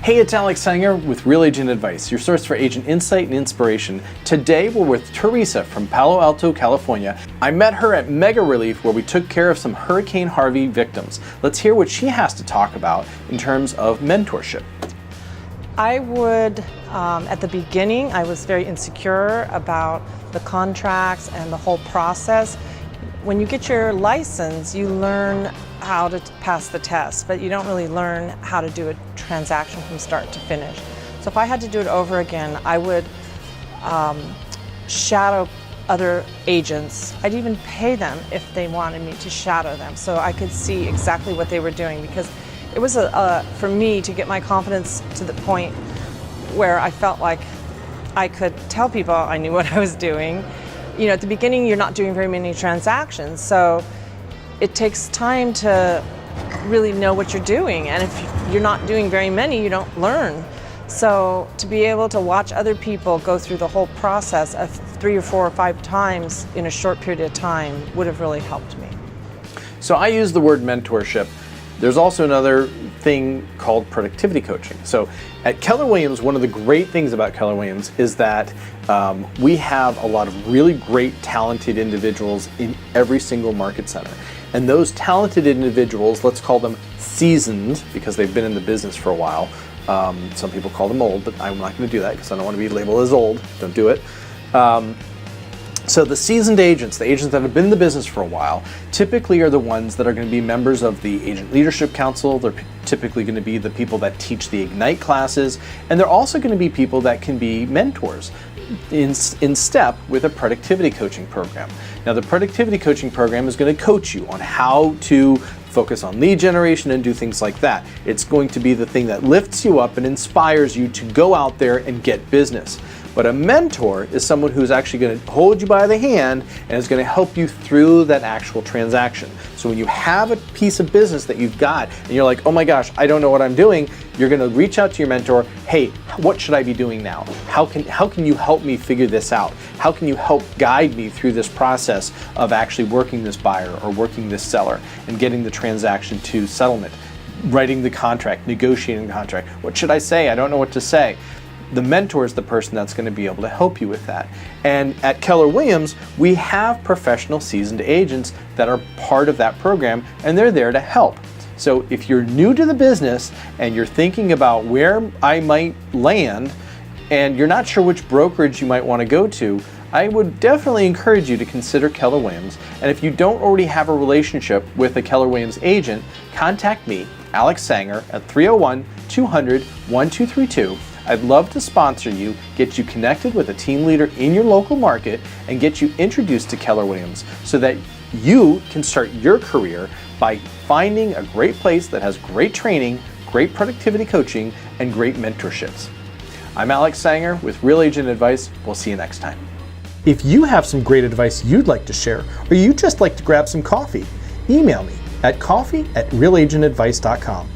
Hey, it's Alex Saenger with Real Agent Advice, your source for agent insight and inspiration. Today we're with Teresa from Palo Alto, California. I met her at Mega Relief where we took care of some Hurricane Harvey victims. Let's hear what she has to talk about in terms of mentorship. I would, at the beginning, I was very insecure about the contracts and the whole process. When you get your license, you learn how to pass the test, but you don't really learn how to do a transaction from start to finish. So if I had to do it over again, I would shadow other agents. I'd even pay them if they wanted me to shadow them so I could see exactly what they were doing, because it was for me to get my confidence to the point where I felt like I could tell people I knew what I was doing. You know, at the beginning you're not doing very many transactions, so it takes time to really know what you're doing, and if you're not doing very many, you don't learn. So to be able to watch other people go through the whole process of 3 or 4 or 5 times in a short period of time would have really helped me. So I use the word mentorship. There's also another thing called productivity coaching. So at Keller Williams, one of the great things about Keller Williams is that we have a lot of really great, talented individuals in every single market center. And those talented individuals, let's call them seasoned, because they've been in the business for a while. Some people call them old, but I'm not going to do that because I don't want to be labeled as old. Don't do it. So the seasoned agents, the agents that have been in the business for a while, typically are the ones that are going to be members of the Agent Leadership Council. They're typically going to be the people that teach the Ignite classes, and they're also going to be people that can be mentors in step with a productivity coaching program. Now, the productivity coaching program is going to coach you on how to focus on lead generation and do things like that. It's going to be the thing that lifts you up and inspires you to go out there and get business. But a mentor is someone who's actually going to hold you by the hand and is going to help you through that actual transaction. So when you have a piece of business that you've got and you're like, oh my gosh, I don't know what I'm doing, you're going to reach out to your mentor. Hey, what should I be doing now? How can you help me figure this out? How can you help guide me through this process of actually working this buyer or working this seller and getting the transaction to settlement, writing the contract, negotiating the contract? What should I say? I don't know what to say. The mentor is the person that's going to be able to help you with that. And at Keller Williams, we have professional seasoned agents that are part of that program, and they're there to help. So if you're new to the business and you're thinking about where I might land and you're not sure which brokerage you might want to go to, I would definitely encourage you to consider Keller Williams. And if you don't already have a relationship with a Keller Williams agent, contact me, Alex Saenger, at 301-200-1232. I'd love to sponsor you, get you connected with a team leader in your local market, and get you introduced to Keller Williams so that you can start your career by finding a great place that has great training, great productivity coaching, and great mentorships. I'm Alex Saenger with Real Agent Advice. We'll see you next time. If you have some great advice you'd like to share, or you'd just like to grab some coffee, email me at coffee@realagentadvice.com.